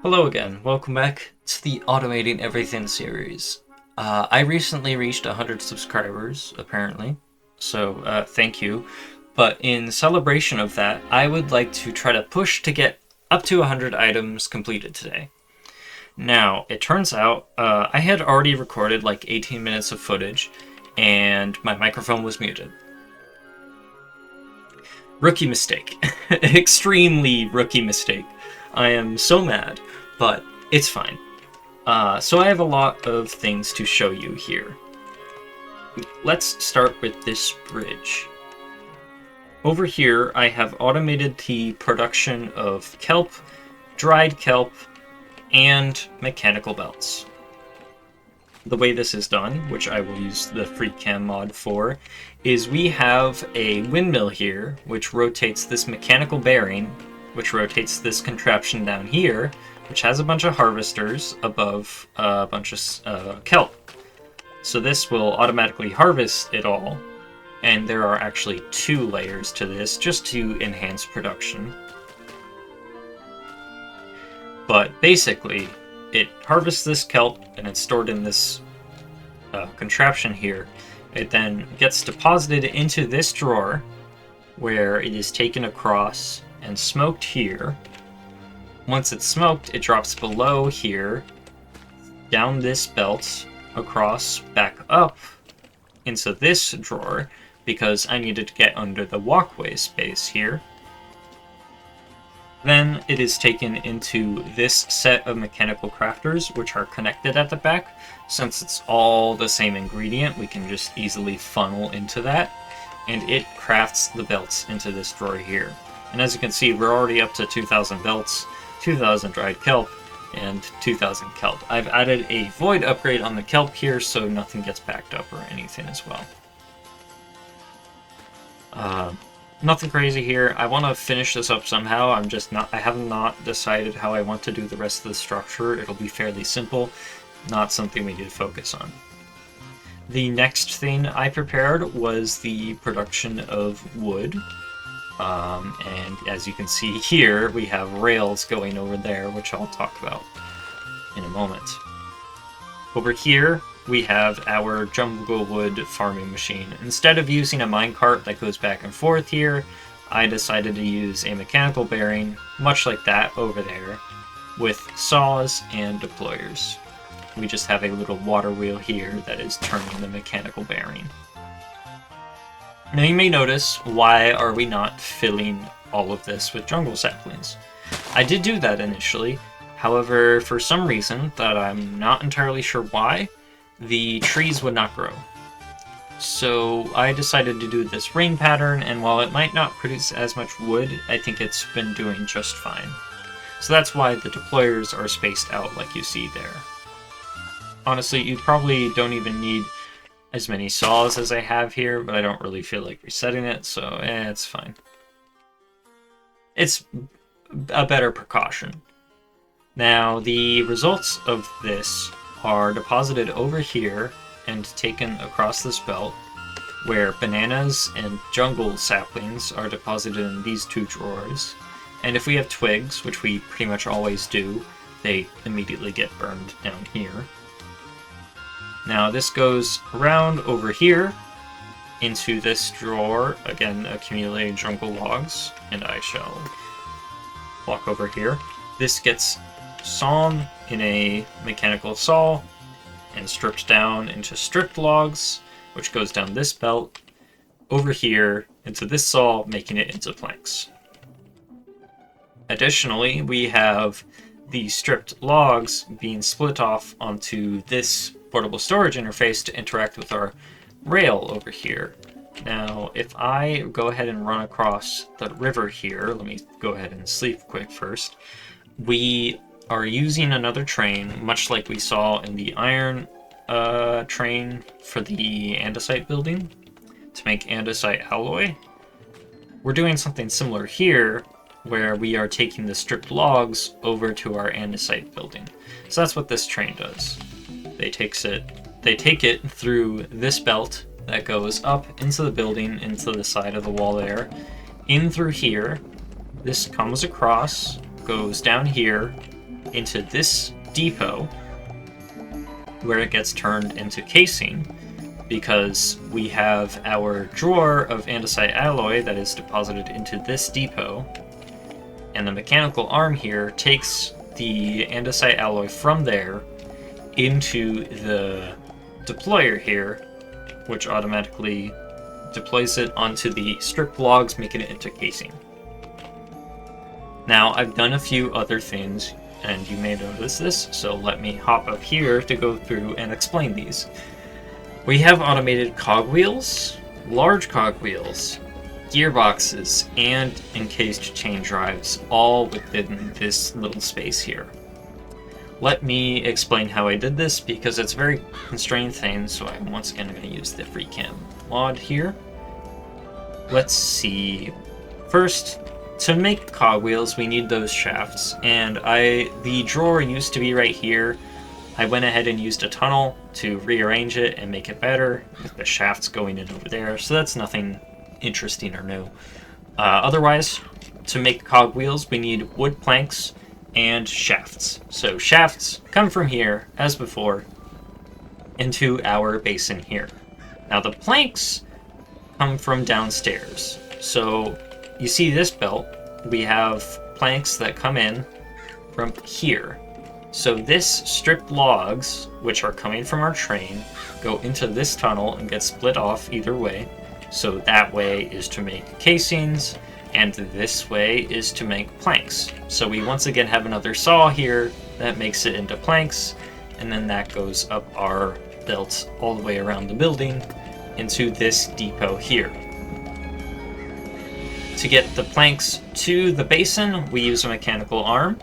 Hello again, welcome back to the Automating Everything series. I recently reached 100 subscribers, apparently, so thank you. But in celebration of that, I would like to try to push to get up to 100 items completed today. Now, it turns out I had already recorded like 18 minutes of footage, and my microphone was muted. Rookie mistake. Extremely rookie mistake. I am so mad, but it's fine. So I have a lot of things to show you here. Let's start with this bridge. Over here, I have automated the production of kelp, dried kelp, and mechanical belts. The way this is done, which I will use the FreeCam mod for, is we have a windmill here, which rotates this mechanical bearing, which rotates this contraption down here, which has a bunch of harvesters above a bunch of kelp. So this will automatically harvest it all, and there are actually 2 layers to this just to enhance production. But basically, it harvests this kelp and it's stored in this contraption here. It then gets deposited into this drawer where it is taken across and smoked here. Once it's smoked, it drops below here, down this belt, across, back up into this drawer because I needed to get under the walkway space here. Then it is taken into this set of mechanical crafters, which are connected at the back. Since it's all the same ingredient, we can just easily funnel into that, and it crafts the belts into this drawer here. And as you can see, we're already up to 2,000 belts, 2,000 dried kelp, and 2,000 kelp. I've added a void upgrade on the kelp here, so nothing gets backed up or anything as well. Nothing crazy here. I want to finish this up somehow. I have not decided how I want to do the rest of the structure. It'll be fairly simple, not something we need to focus on. The next thing I prepared was the production of wood. And as you can see here, we have rails going over there, which I'll talk about in a moment. Over here, we have our jungle wood farming machine. Instead of using a minecart that goes back and forth here, I decided to use a mechanical bearing, much like that over there, with saws and deployers. We just have a little water wheel here that is turning the mechanical bearing. Now you may notice, why are we not filling all of this with jungle saplings? I did do that initially, however, for some reason that I'm not entirely sure why, the trees would not grow. So I decided to do this rain pattern, and while it might not produce as much wood, I think it's been doing just fine. So that's why the deployers are spaced out like you see there. Honestly, you probably don't even need as many saws as I have here, but I don't really feel like resetting it, so it's fine. It's a better precaution. Now, the results of this are deposited over here and taken across this belt, where bananas and jungle saplings are deposited in these 2 drawers. And if we have twigs, which we pretty much always do, they immediately get burned down here. Now this goes around over here into this drawer, again accumulated jungle logs, and I shall walk over here. This gets sawn in a mechanical saw and stripped down into stripped logs, which goes down this belt over here into this saw, making it into planks. Additionally, we have the stripped logs being split off onto this portable storage interface to interact with our rail over here. Now, if I go ahead and run across the river here, let me go ahead and sleep quick first. We are using another train, much like we saw in the iron train for the andesite building, to make andesite alloy. We're doing something similar here, where we are taking the stripped logs over to our andesite building. So that's what this train does. They take it through this belt that goes up into the building, into the side of the wall there, in through here. This comes across, goes down here, into this depot, where it gets turned into casing, because we have our drawer of andesite alloy that is deposited into this depot, and the mechanical arm here takes the andesite alloy from there into the deployer here, which automatically deploys it onto the strip logs, making it into casing. Now, I've done a few other things, and you may notice this, so let me hop up here to go through and explain these. We have automated cogwheels, large cogwheels, gearboxes, and encased chain drives, all within this little space here. Let me explain how I did this, because it's a very constrained thing, so I'm once again going to use the FreeCam mod here. Let's see. First, to make cogwheels, we need those shafts, and the drawer used to be right here. I went ahead and used a tunnel to rearrange it and make it better, with the shafts going in over there, so that's nothing interesting or new. Otherwise, to make cogwheels, we need wood planks and shafts. So shafts come from here, as before, into our basin here. Now the planks come from downstairs. So you see this belt, we have planks that come in from here. So this stripped logs, which are coming from our train, go into this tunnel and get split off either way. So that way is to make casings, and this way is to make planks. So we once again have another saw here that makes it into planks, and then that goes up our belt all the way around the building into this depot here. To get the planks to the basin, we use a mechanical arm.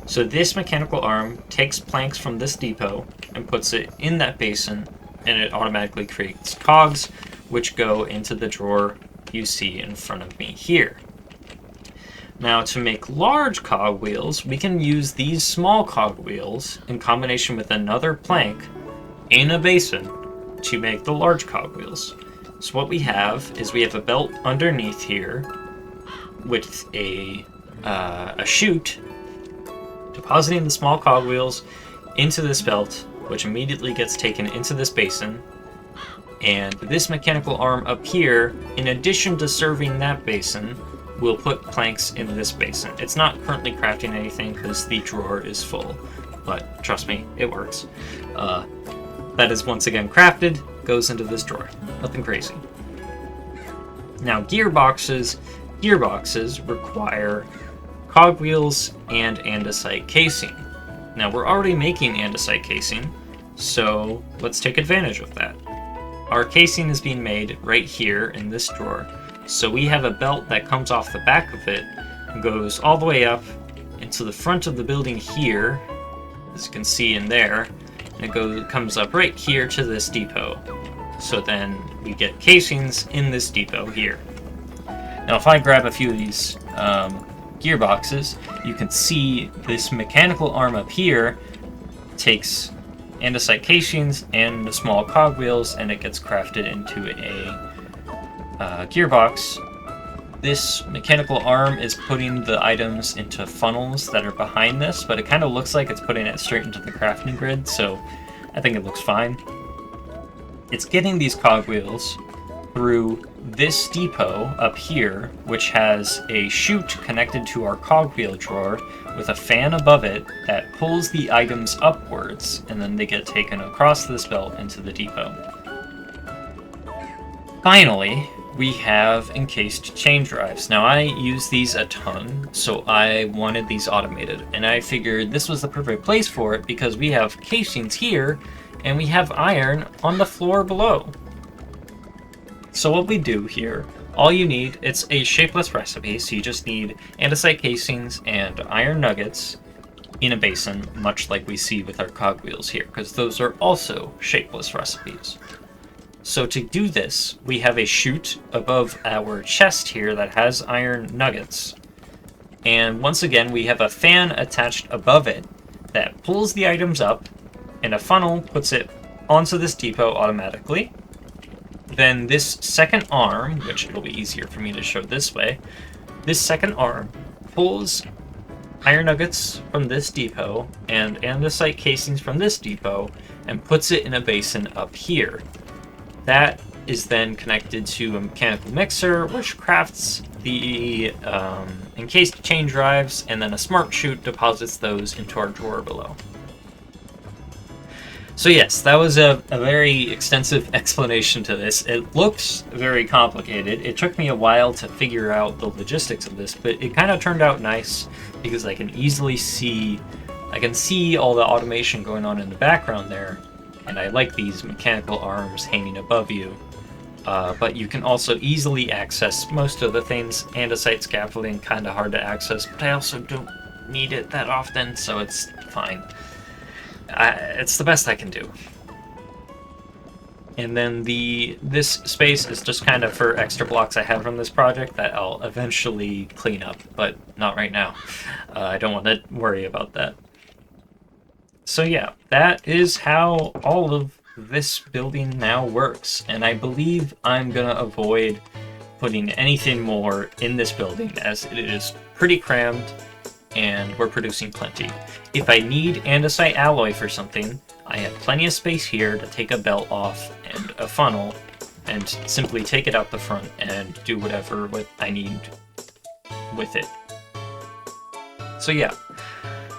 So this mechanical arm takes planks from this depot and puts it in that basin, and it automatically creates cogs, which go into the drawer you see in front of me here. Now, to make large cogwheels, we can use these small cogwheels in combination with another plank in a basin to make the large cogwheels. So what we have is we have a belt underneath here with a chute depositing the small cogwheels into this belt, which immediately gets taken into this basin. And this mechanical arm up here, in addition to serving that basin, will put planks in this basin. It's not currently crafting anything because the drawer is full, but trust me, it works. That is once again crafted, goes into this drawer. Nothing crazy. Now gearboxes require cogwheels and andesite casing. Now we're already making andesite casing, so let's take advantage of that. Our casing is being made right here in this drawer. So we have a belt that comes off the back of it and goes all the way up into the front of the building here, as you can see in there, and it comes up right here to this depot. So then we get casings in this depot here. Now if I grab a few of these gearboxes, you can see this mechanical arm up here takes andesite casings and the small cogwheels, and it gets crafted into a gearbox. This mechanical arm is putting the items into funnels that are behind this, but it kind of looks like it's putting it straight into the crafting grid, so I think it looks fine. It's getting these cogwheels through this depot up here, which has a chute connected to our cogwheel drawer with a fan above it that pulls the items upwards, and then they get taken across this belt into the depot. Finally, we have encased chain drives. Now I use these a ton, so I wanted these automated, and I figured this was the perfect place for it because we have casings here and we have iron on the floor below. So what we do here, all you need, it's a shapeless recipe, so you just need andesite casings and iron nuggets in a basin, much like we see with our cogwheels here, because those are also shapeless recipes. So to do this, we have a chute above our chest here that has iron nuggets. And once again, we have a fan attached above it that pulls the items up, and a funnel puts it onto this depot automatically. Then this second arm, which it'll be easier for me to show this way, this second arm pulls iron nuggets from this depot and andesite casings from this depot and puts it in a basin up here. That is then connected to a mechanical mixer, which crafts the encased chain drives, and then a smart chute deposits those into our drawer below. So yes, that was a very extensive explanation to this. It looks very complicated. It took me a while to figure out the logistics of this, but it kind of turned out nice because I can easily see, all the automation going on in the background there, and I like these mechanical arms hanging above you. But you can also easily access most of the things. Andesite scaffolding, kind of hard to access, but I also don't need it that often, so it's fine. It's the best I can do. And then this space is just kind of for extra blocks I have from this project that I'll eventually clean up, but not right now. I don't want to worry about that. So yeah, that is how all of this building now works, and I believe I'm gonna avoid putting anything more in this building as it is pretty crammed and we're producing plenty. If I need andesite alloy for something, I have plenty of space here to take a belt off and a funnel and simply take it out the front and do whatever I need with it. So yeah,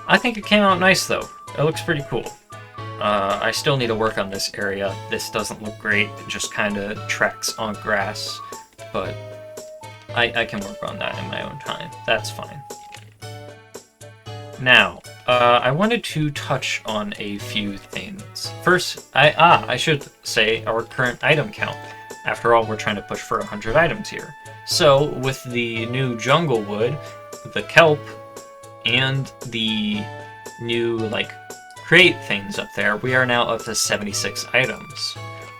I think it came out nice though. It looks pretty cool. I still need to work on this area. This doesn't look great. It just kind of tracks on grass, but I can work on that in my own time. That's fine. Now, I wanted to touch on a few things. First, I should say our current item count. After all, we're trying to push for 100 items here. So, with the new jungle wood, the kelp, and the new, crate things up there, we are now up to 76 items,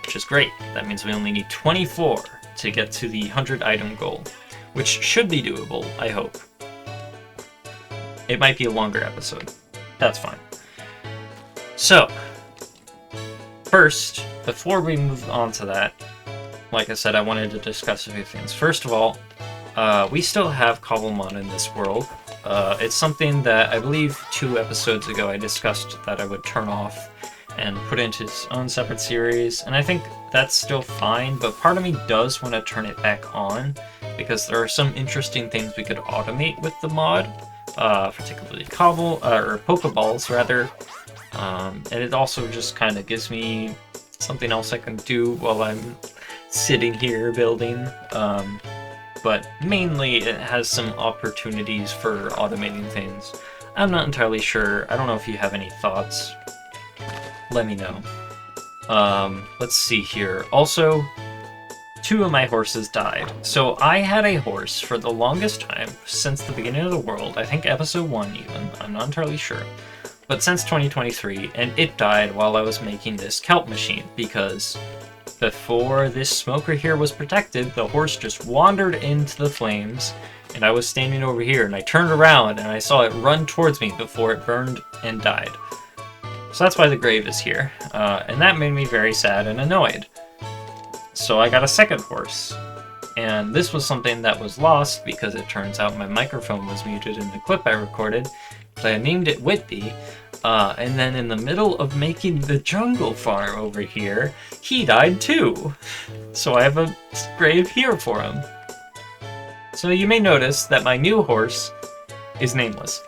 which is great. That means we only need 24 to get to the 100 item goal, which should be doable, I hope. It might be a longer episode. That's fine. So, first, before we move on to that, like I said, I wanted to discuss a few things. First of all, we still have Cobblemon in this world. It's something that I believe 2 episodes ago I discussed that I would turn off and put into its own separate series, and I think that's still fine, but part of me does want to turn it back on because there are some interesting things we could automate with the mod, particularly Pokeballs rather, and it also just kind of gives me something else I can do while I'm sitting here building. But mainly it has some opportunities for automating things. I'm not entirely sure. I don't know if you have any thoughts. Let me know. Let's see here. Also, 2 of my horses died. So I had a horse for the longest time, since the beginning of the world, I think episode 1 even, I'm not entirely sure. But since 2023, and it died while I was making this kelp machine, because before this smoker here was protected, the horse just wandered into the flames, and I was standing over here, and I turned around, and I saw it run towards me before it burned and died. So that's why the grave is here, and that made me very sad and annoyed. So I got a second horse, and this was something that was lost because it turns out my microphone was muted in the clip I recorded, but I named it Whitby. And then in the middle of making the jungle farm over here, he died too. So I have a grave here for him. So you may notice that my new horse is nameless.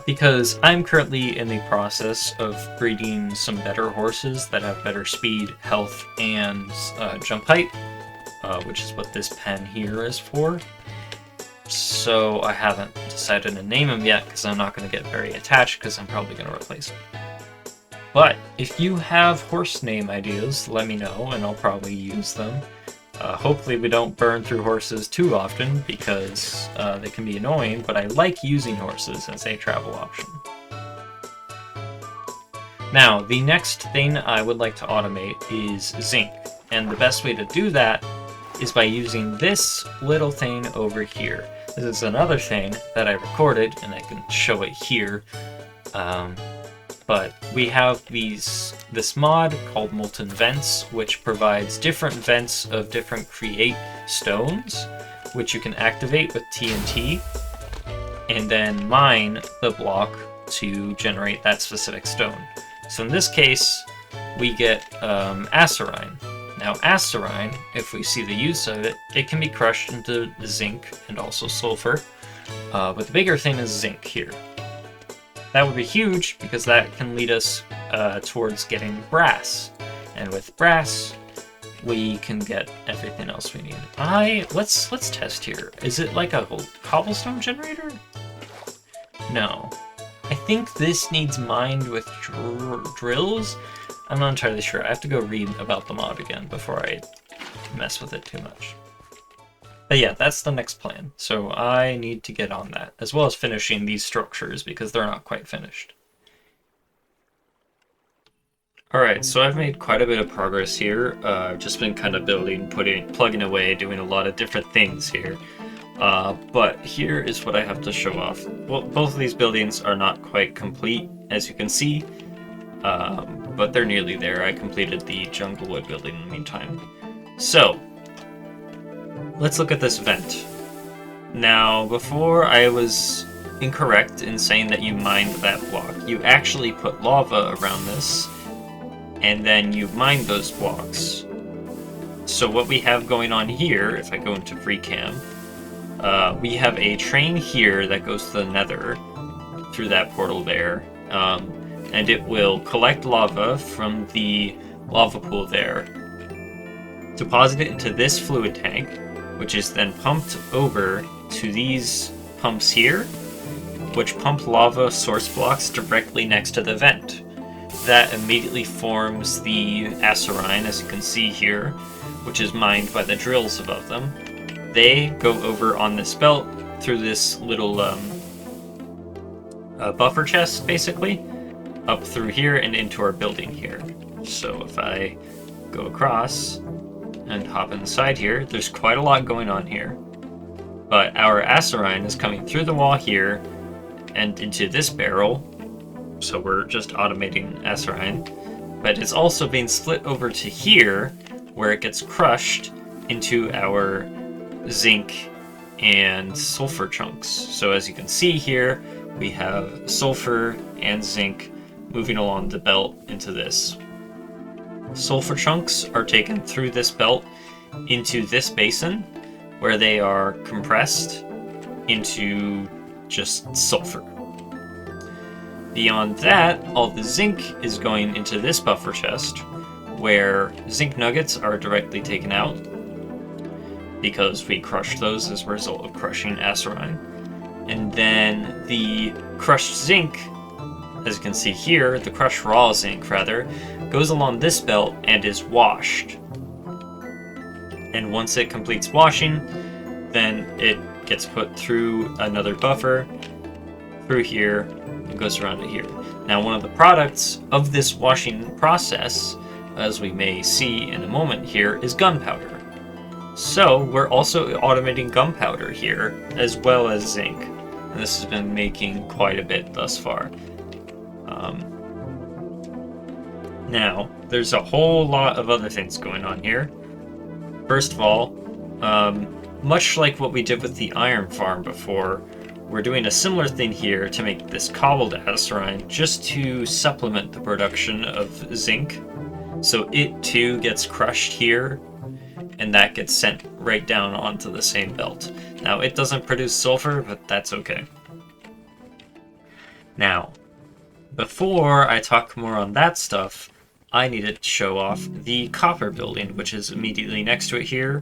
Because I'm currently in the process of breeding some better horses that have better speed, health, and jump height, which is what this pen here is for. So I haven't decided to name him yet because I'm not going to get very attached because I'm probably going to replace him. But if you have horse name ideas, let me know and I'll probably use them. Hopefully we don't burn through horses too often because they can be annoying, but I like using horses as a travel option. Now, the next thing I would like to automate is zinc, and the best way to do that is by using this little thing over here. This is another thing that I recorded, and I can show it here. But we have this mod called Molten Vents, which provides different vents of different create stones, which you can activate with TNT. and then mine the block to generate that specific stone. So in this case, we get acerine. Now acerine, if we see the use of it, it can be crushed into zinc and also sulfur. But the bigger thing is zinc here. That would be huge because that can lead us towards getting brass. And with brass, we can get everything else we need. Let's test here. Is it like a cobblestone generator? No. I think this needs mined with drills. I'm not entirely sure. I have to go read about the mod again before I mess with it too much. But yeah, that's the next plan. So I need to get on that, as well as finishing these structures because they're not quite finished. Alright, so I've made quite a bit of progress here. I've just been kind of building, plugging away, doing a lot of different things here. But here is what I have to show off. Well, both of these buildings are not quite complete, as you can see, but they're nearly there. I completed the Junglewood building in the meantime. So, let's look at this vent. Now, before I was incorrect in saying that you mined that block. You actually put lava around this, and then you mine those blocks. So what we have going on here, if I go into free cam, we have a train here that goes to the nether through that portal there, and it will collect lava from the lava pool there, deposit it into this fluid tank, which is then pumped over to these pumps here, which pump lava source blocks directly next to the vent. That immediately forms the acerine, as you can see here, which is mined by the drills above them. They go over on this belt through this little buffer chest, basically, up through here and into our building here. So if I go across and hop inside here, there's quite a lot going on here. But our acerine is coming through the wall here and into this barrel. So we're just automating acerine, but it's also being split over to here, where it gets crushed into our zinc and sulfur chunks. So as you can see here, we have sulfur and zinc moving along the belt into this. Sulfur chunks are taken through this belt into this basin, where they are compressed into just sulfur. Beyond that, all the zinc is going into this buffer chest, where zinc nuggets are directly taken out, because we crushed those as a result of crushing acerine. And then the crushed zinc, as you can see here, the crushed raw zinc rather, goes along this belt and is washed. And once it completes washing, then it gets put through another buffer, through here, and goes around to here. Now, one of the products of this washing process, as we may see in a moment here, is gunpowder. So we're also automating gunpowder here, as well as zinc. And this has been making quite a bit thus far. Now, there's a whole lot of other things going on here. First of all, much like what we did with the iron farm before, we're doing a similar thing here to make this cobbled acerine, just to supplement the production of zinc. So it too gets crushed here, and that gets sent right down onto the same belt. Now, it doesn't produce sulfur, but that's okay. Now, before I talk more on that stuff, I needed to show off the copper building, which is immediately next to it here.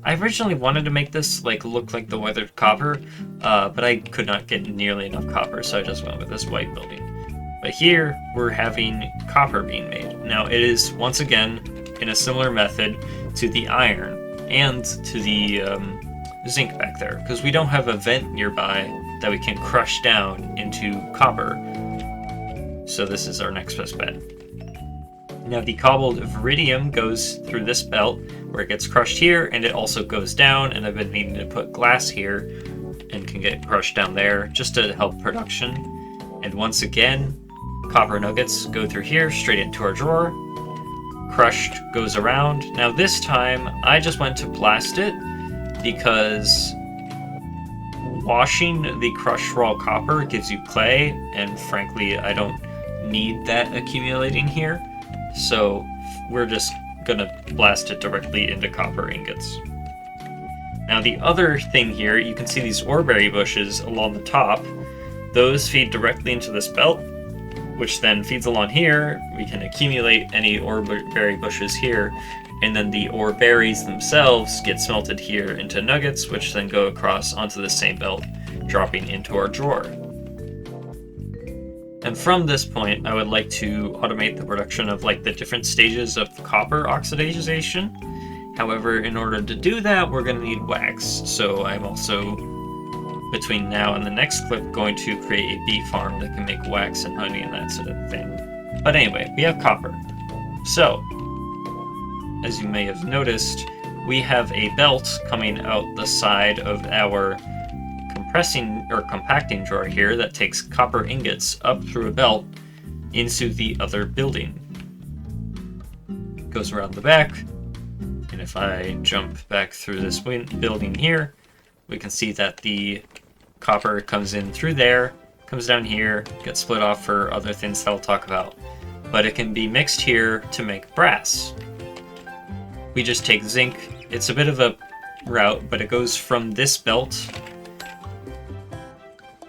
I originally wanted to make this look like the weathered copper, but I could not get nearly enough copper, so I just went with this white building. But here, we're having copper being made. Now, it is, once again, in a similar method to the iron and to the zinc back there, because we don't have a vent nearby that we can crush down into copper. So this is our next best bet. Now, the cobbled viridium goes through this belt, where it gets crushed here, and it also goes down, and I've been needing to put glass here, and can get crushed down there, just to help production. And once again, copper nuggets go through here, straight into our drawer. Crushed goes around. Now this time, I just went to blast it, because washing the crushed raw copper gives you clay, and frankly, I don't need that accumulating here. So we're just gonna blast it directly into copper ingots. Now the other thing here, you can see these oreberry bushes along the top. Those feed directly into this belt, which then feeds along here. We can accumulate any oreberry bushes here, and then the ore berries themselves get smelted here into nuggets, which then go across onto the same belt, dropping into our drawer. And from this point, I would like to automate the production of like the different stages of copper oxidation. However, in order to do that, we're going to need wax. So I'm also, between now and the next clip, going to create a bee farm that can make wax and honey and that sort of thing. But anyway, we have copper. So, as you may have noticed, we have a belt coming out the side of our compressing or compacting drawer here that takes copper ingots up through a belt into the other building. It goes around the back, and if I jump back through this building here, we can see that the copper comes in through there, comes down here, gets split off for other things that I'll talk about. But it can be mixed here to make brass. We just take zinc. It's a bit of a route, but it goes from this belt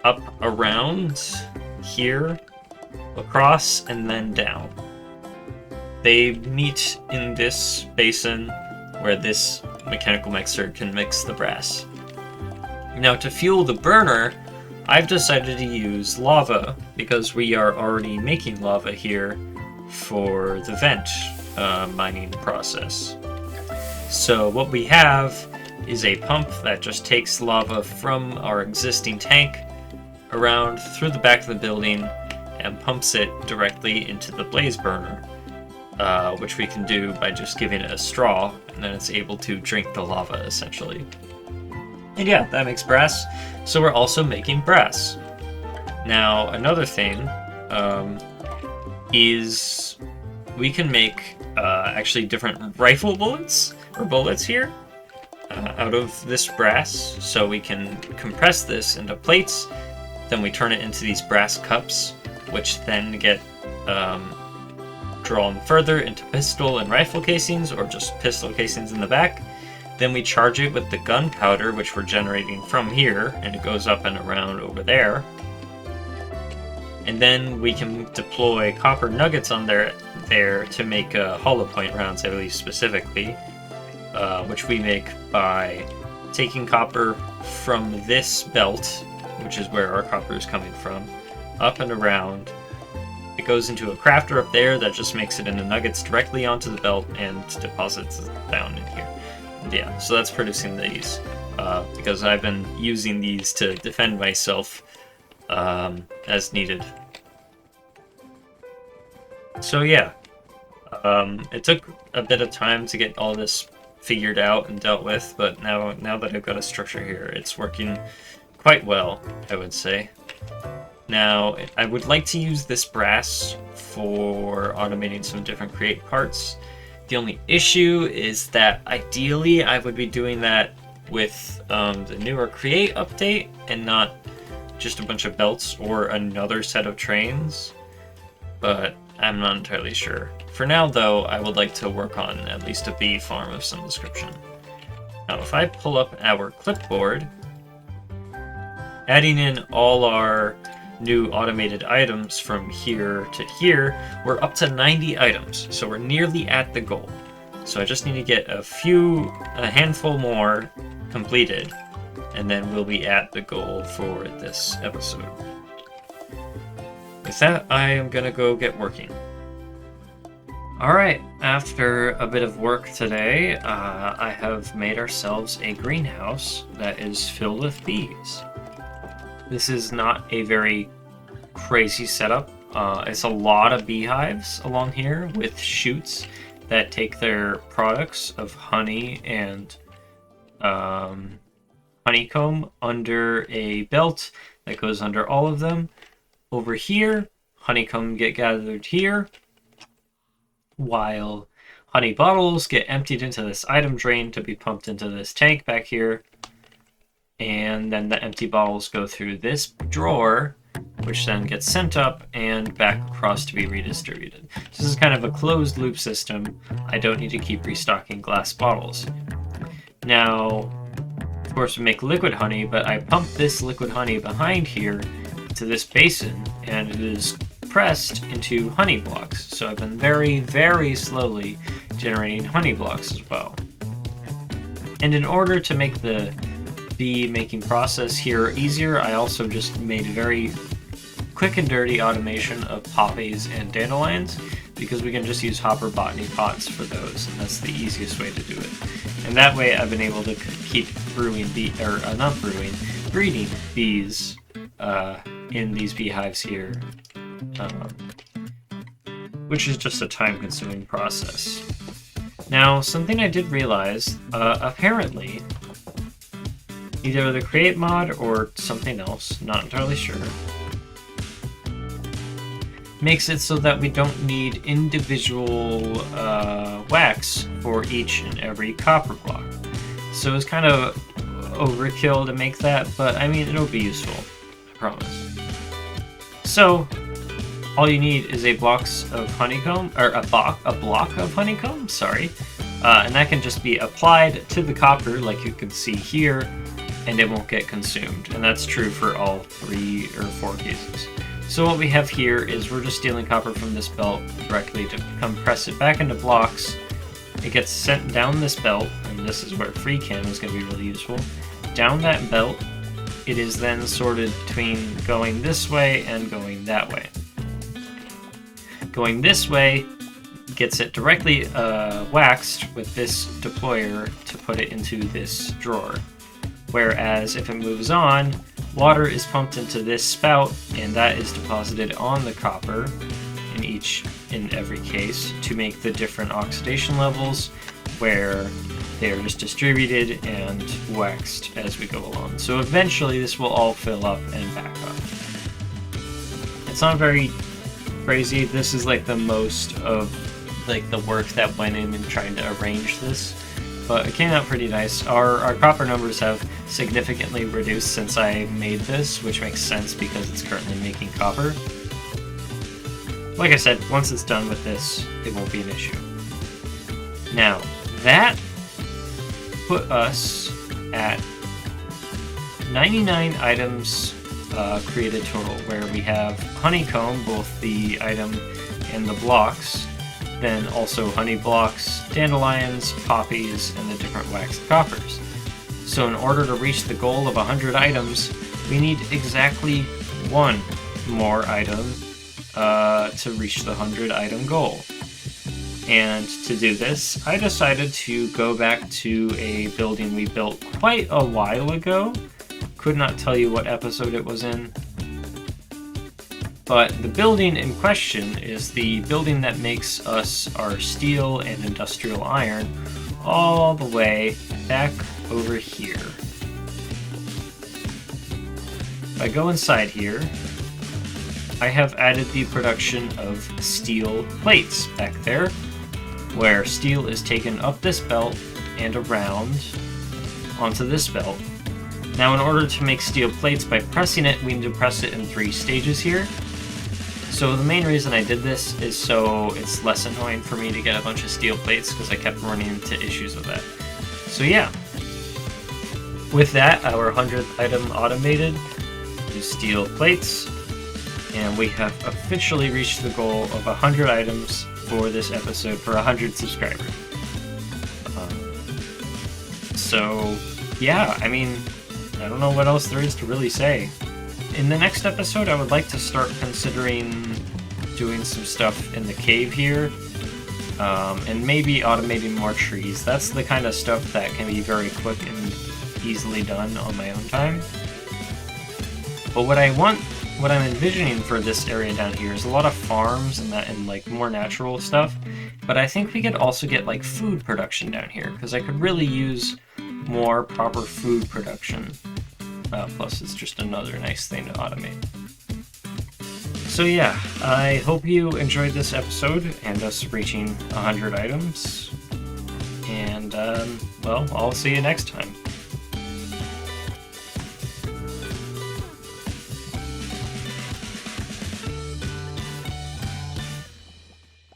up around here, across, and then down. They meet in this basin where this mechanical mixer can mix the brass. Now to fuel the burner, I've decided to use lava because we are already making lava here for the vent mining process. So what we have is a pump that just takes lava from our existing tank around through the back of the building and pumps it directly into the blaze burner, which we can do by just giving it a straw, and then it's able to drink the lava essentially. And yeah, that makes brass. So we're also making brass. Now another thing is we can make actually different rifle bullets or bullets here out of this brass. So we can compress this into plates, then we turn it into these brass cups, which then get drawn further into pistol and rifle casings, or just pistol casings in the back. Then we charge it with the gunpowder, which we're generating from here, and it goes up and around over there. And then we can deploy copper nuggets on there to make hollow point rounds, I believe specifically, which we make by taking copper from this belt, which is where our copper is coming from, up and around. It goes into a crafter up there that just makes it into nuggets directly onto the belt and deposits it down in here. Yeah, so that's producing these, because I've been using these to defend myself as needed. So yeah, it took a bit of time to get all this figured out and dealt with, but now that I've got a structure here, it's working quite well, I would say. Now, I would like to use this brass for automating some different create parts. The only issue is that ideally I would be doing that with the newer create update and not just a bunch of belts or another set of trains, but I'm not entirely sure. For now though, I would like to work on at least a bee farm of some description. Now if I pull up our clipboard, adding in all our new automated items from here to here, we're up to 90 items, so we're nearly at the goal. So I just need to get a handful more completed, and then we'll be at the goal for this episode. With that, I am gonna go get working. Alright, after a bit of work today, I have made ourselves a greenhouse that is filled with bees. This is not a very crazy setup. It's a lot of beehives along here with chutes that take their products of honey and honeycomb under a belt that goes under all of them. Over here, honeycomb get gathered here, while honey bottles get emptied into this item drain to be pumped into this tank back here. and then the empty bottles go through this drawer, which then gets sent up and back across to be redistributed. This is kind of a closed loop system. I don't need to keep restocking glass bottles. Now, of course, we make liquid honey, but I pump this liquid honey behind here to this basin, and it is pressed into honey blocks. So I've been very, very slowly generating honey blocks as well. And in order to make the bee making process here easier, I also just made a very quick and dirty automation of poppies and dandelions, because we can just use hopper botany pots for those, and that's the easiest way to do it. And that way I've been able to keep breeding bees in these beehives here, which is just a time-consuming process. Now, something I did realize, apparently, either the create mod or something else, not entirely sure, makes it so that we don't need individual wax for each and every copper block. So it's kind of overkill to make that, but I mean, it'll be useful, I promise. So, all you need is a blocks of honeycomb, or a block of honeycomb, sorry, and that can just be applied to the copper, like you can see here, and it won't get consumed, and that's true for all 3 or 4 cases. So what we have here is we're just stealing copper from this belt directly to compress it back into blocks. It gets sent down this belt, and this is where free cam is going to be really useful. Down that belt, it is then sorted between going this way and going that way. Going this way gets it directly waxed with this deployer to put it into this drawer. Whereas if it moves on, water is pumped into this spout, and that is deposited on the copper in every case to make the different oxidation levels, where they are just distributed and waxed as we go along. So eventually this will all fill up and back up. It's not very crazy. This is like the most of like the work that went in trying to arrange this, but it came out pretty nice. Our copper numbers have significantly reduced since I made this, which makes sense because it's currently making copper. Like I said, once it's done with this, it won't be an issue. Now, that put us at 99 items created total, where we have honeycomb, both the item and the blocks, then also honey blocks, dandelions, poppies, and the different waxed coppers. So in order to reach the goal of 100 items, we need exactly 1 more item to reach the 100 item goal. And to do this, I decided to go back to a building we built quite a while ago. Could not tell you what episode it was in. But the building in question is the building that makes us our steel and industrial iron all the way back over here. If I go inside here, I have added the production of steel plates back there, where steel is taken up this belt and around onto this belt. Now, in order to make steel plates by pressing it, we need to press it in 3 stages here. So the main reason I did this is so it's less annoying for me to get a bunch of steel plates, because I kept running into issues with that. So yeah, with that, our 100th item automated is steel plates, and we have officially reached the goal of 100 items for this episode for 100 subscribers. So yeah, I mean, I don't know what else there is to really say. In the next episode, I would like to start considering doing some stuff in the cave here, and maybe automating more trees. That's the kind of stuff that can be very quick and easily done on my own time. But what I'm envisioning for this area down here is a lot of farms and like more natural stuff. But I think we could also get like food production down here, because I could really use more proper food production. Plus, it's just another nice thing to automate. So yeah, I hope you enjoyed this episode and us reaching 100 items. And, well, I'll see you next time.